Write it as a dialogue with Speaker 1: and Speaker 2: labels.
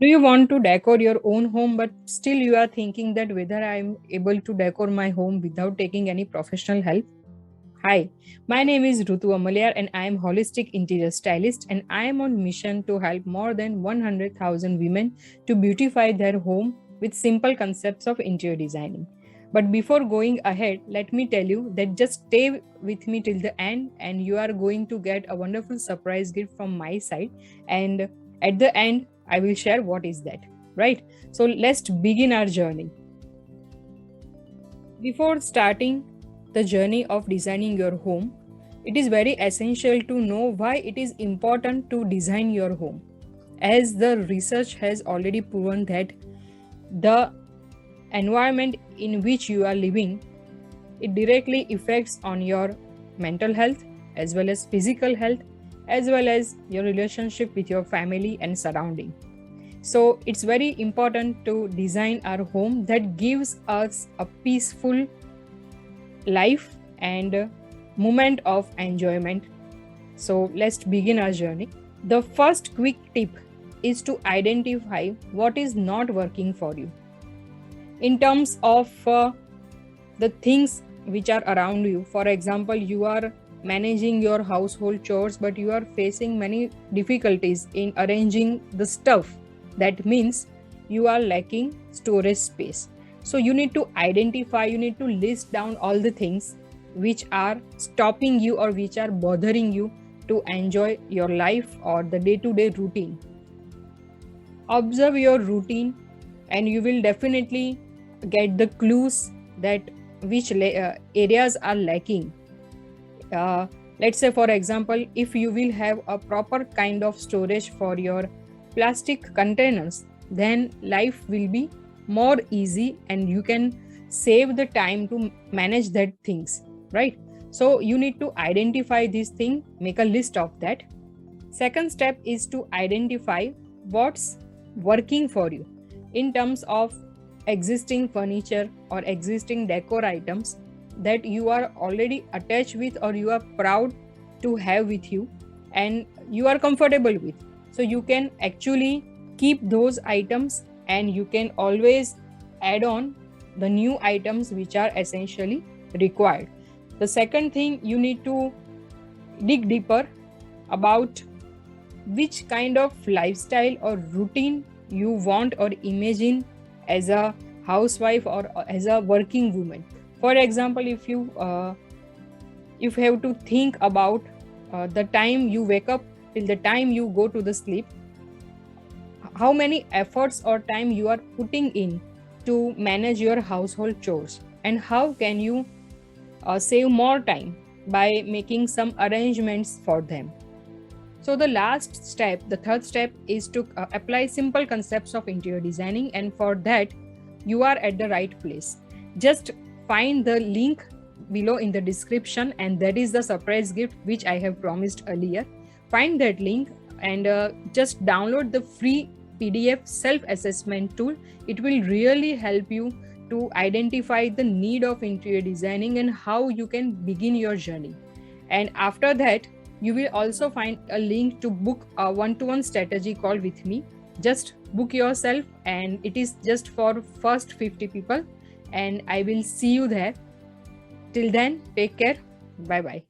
Speaker 1: Do you want to decor your own home, but still you are thinking that whether I'm able to decor my home without taking any professional help? Hi, my name is Rutu Amalyar and I am holistic interior stylist and I am on mission to help more than 100,000 women to beautify their home with simple concepts of interior designing. But before going ahead, let me tell you that just stay with me till the end and you are going to get a wonderful surprise gift from my side, and at the end I will share what is that, right? So let's begin our journey. Before starting the journey of designing your home, it is very essential to know why it is important to design your home. As the research has already proven that the environment in which you are living, it directly affects on your mental health as well as physical health as well as your relationship with your family and surrounding. So it's very important to design our home that gives us a peaceful life and a moment of enjoyment. So let's begin our journey. The first quick tip is to identify what is not working for you in terms of the things which are around you. For example, you are managing your household chores but you are facing many difficulties in arranging the stuff. That means you are lacking storage space. So you need to identify, you need to list down all the things which are stopping you or which are bothering you to enjoy your life or the day-to-day routine. Observe your routine and you will definitely get the clues that which areas are lacking. Let's say, for example, if you will have a proper kind of storage for your plastic containers, then life will be more easy and you can save the time to manage that things, right? So you need to identify this thing, make a list of that. Second step is to identify what's working for you in terms of existing furniture or existing decor items that you are already attached with or you are proud to have with you and you are comfortable with. So you can actually keep those items and you can always add on the new items which are essentially required. The second thing, you need to dig deeper about which kind of lifestyle or routine you want or imagine as a housewife or as a working woman. For example, if you have to think about the time you wake up till the time you go to the sleep, how many efforts or time you are putting in to manage your household chores, and how can you save more time by making some arrangements for them. So the last step, the third step, is to apply simple concepts of interior designing, and for that you are at the right place. Just find the link below in the description, and that is the surprise gift which I have promised earlier. Find that link and just download the free PDF self-assessment tool. It will really help you to identify the need of interior designing and how you can begin your journey. And after that, you will also find a link to book a one-to-one strategy call with me. Just book yourself, and it is just for first 50 people, and I will see you there. Till then, take care. Bye bye.